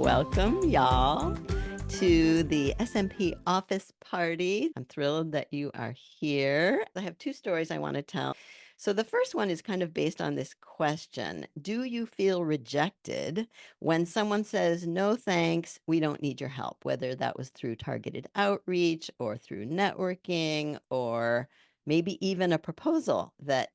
Welcome, y'all, to the SMP office party. I'm thrilled that you are here. I have two stories I want to tell. So, the first one is kind of based on this question. Do you feel rejected when someone says, no, thanks, we don't need your help? Whether that was through targeted outreach or through networking or maybe even a proposal that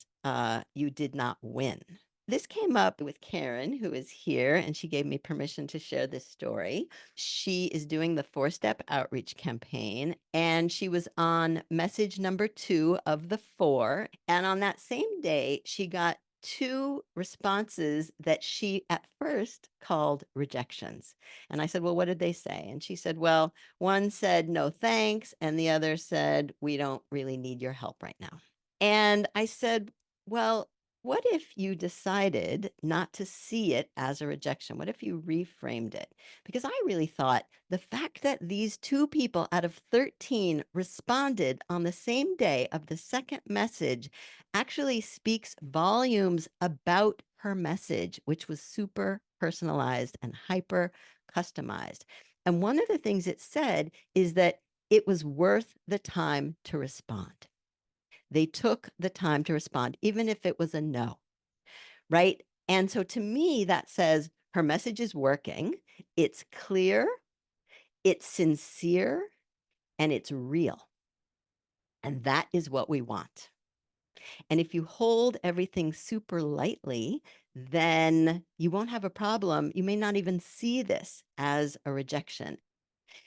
you did not win. This came up with Karen, who is here, and she gave me permission to share this story. She is doing the four-step outreach campaign, and she was on message number 2 of the 4. And on that same day, she got 2 responses that she at first called rejections. And I said, well, what did they say? And she said, well, one said, no, thanks. And the other said, we don't really need your help right now. And I said, well, what if you decided not to see it as a rejection? What if you reframed it? Because I really thought the fact that these 2 people out of 13 responded on the same day of the second message actually speaks volumes about her message, which was super personalized and hyper customized. And one of the things it said is that it was worth the time to respond. They took the time to respond, even if it was a no, right? And so to me, that says her message is working, it's clear, it's sincere, and it's real. And that is what we want. And if you hold everything super lightly, then you won't have a problem. You may not even see this as a rejection.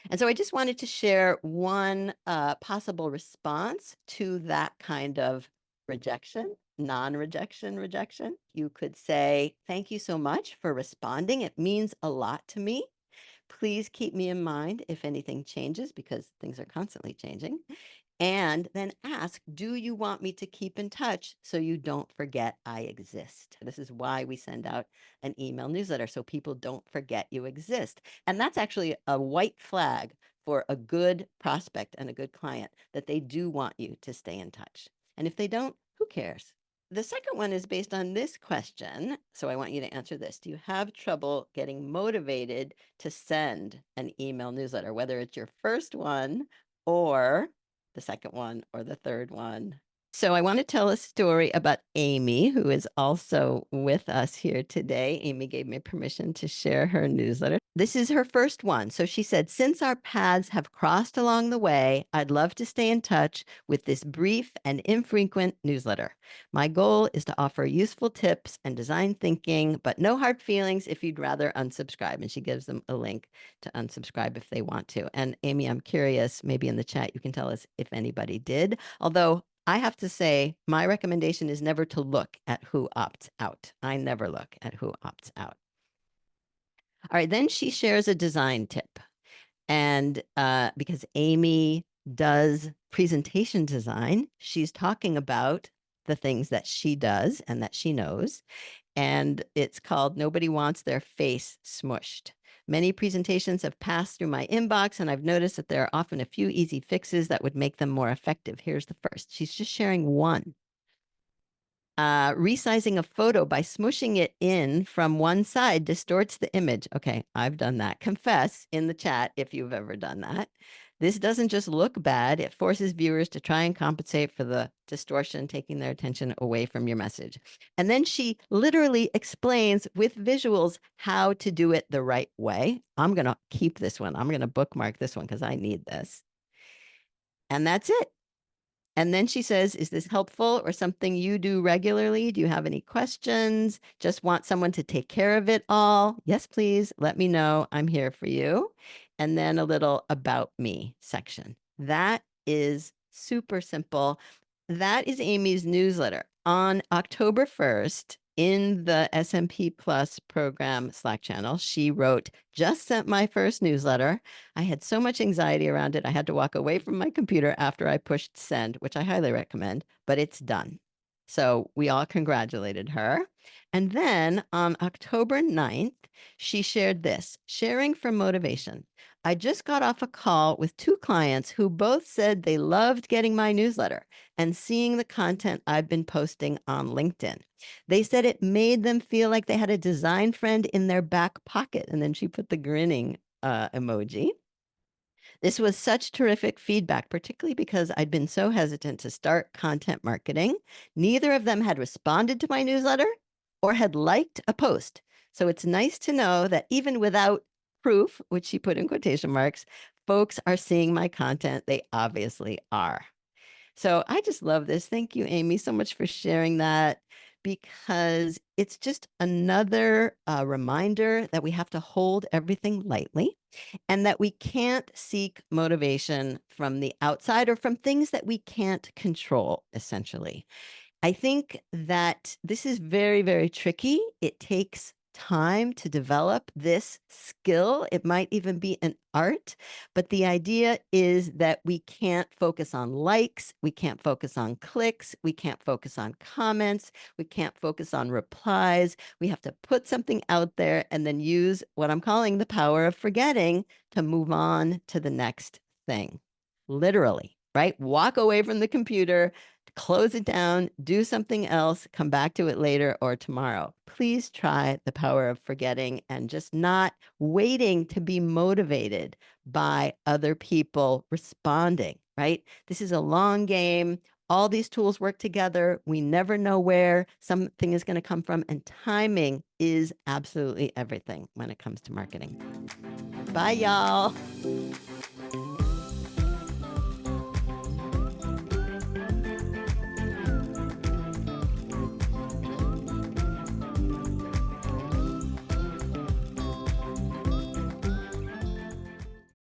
And so I just wanted to share one possible response to that kind of rejection, non-rejection, rejection. You could say, thank you so much for responding. It means a lot to me. Please keep me in mind if anything changes, because things are constantly changing. And then ask, do you want me to keep in touch so you don't forget I exist? This is why we send out an email newsletter, so people don't forget you exist. And that's actually a white flag for a good prospect and a good client, that they do want you to stay in touch. And if they don't, who cares? The second one is based on this question, so I want you to answer this. Do you have trouble getting motivated to send an email newsletter, whether it's your first one or the second one or the third one? So I want to tell a story about Amy, who is also with us here today. Amy gave me permission to share her newsletter. This is her first one. So she said, since our paths have crossed along the way, I'd love to stay in touch with this brief and infrequent newsletter. My goal is to offer useful tips and design thinking, but no hard feelings if you'd rather unsubscribe. And she gives them a link to unsubscribe if they want to. And Amy, I'm curious, maybe in the chat, you can tell us if anybody did. Although I have to say, my recommendation is never to look at who opts out. I never look at who opts out. All right, then she shares a design tip. And because Amy does presentation design, she's talking about the things that she does and that she knows. And it's called Nobody Wants Their Face Smushed. Many presentations have passed through my inbox, and I've noticed that there are often a few easy fixes that would make them more effective. Here's the first. She's just sharing one. Resizing a photo by smushing it in from one side distorts the image. Okay, I've done that. Confess in the chat if you've ever done that. This doesn't just look bad, it forces viewers to try and compensate for the distortion, taking their attention away from your message. And then she literally explains with visuals how to do it the right way. I'm going to keep this one. I'm going to bookmark this one because I need this. And that's it. And then she says, is this helpful or something you do regularly? Do you have any questions? Just want someone to take care of it all? Yes, please. Let me know. I'm here for you. And then a little about me section. That is super simple. That is Amy's newsletter. On October 1st, in the SMP Plus program Slack channel, she wrote, just sent my first newsletter. I had so much anxiety around it, I had to walk away from my computer after I pushed send, which I highly recommend, but it's done. So we all congratulated her. And then on October 9th, she shared this, sharing for motivation. I just got off a call with two clients who both said they loved getting my newsletter and seeing the content I've been posting on LinkedIn. They said it made them feel like they had a design friend in their back pocket. And then she put the grinning emoji. This was such terrific feedback, particularly because I'd been so hesitant to start content marketing. Neither of them had responded to my newsletter or had liked a post. So it's nice to know that even without proof, which she put in quotation marks, folks are seeing my content. They obviously are. So I just love this. Thank you, Amy, so much for sharing that because it's just another reminder that we have to hold everything lightly and that we can't seek motivation from the outside or from things that we can't control, essentially. I think that this is very, very tricky. It takes time to develop this skill. It might even be an art, but the idea is that we can't focus on likes, we can't focus on clicks, we can't focus on comments, we can't focus on replies. We have to put something out there and then use what I'm calling the power of forgetting to move on to the next thing. Literally, right? Walk away from the computer, close it down, do something else, come back to it later or tomorrow. Please try the power of forgetting and just not waiting to be motivated by other people responding, right? This is a long game. All these tools work together. We never know where something is going to come from, and timing is absolutely everything when it comes to marketing. Bye, y'all.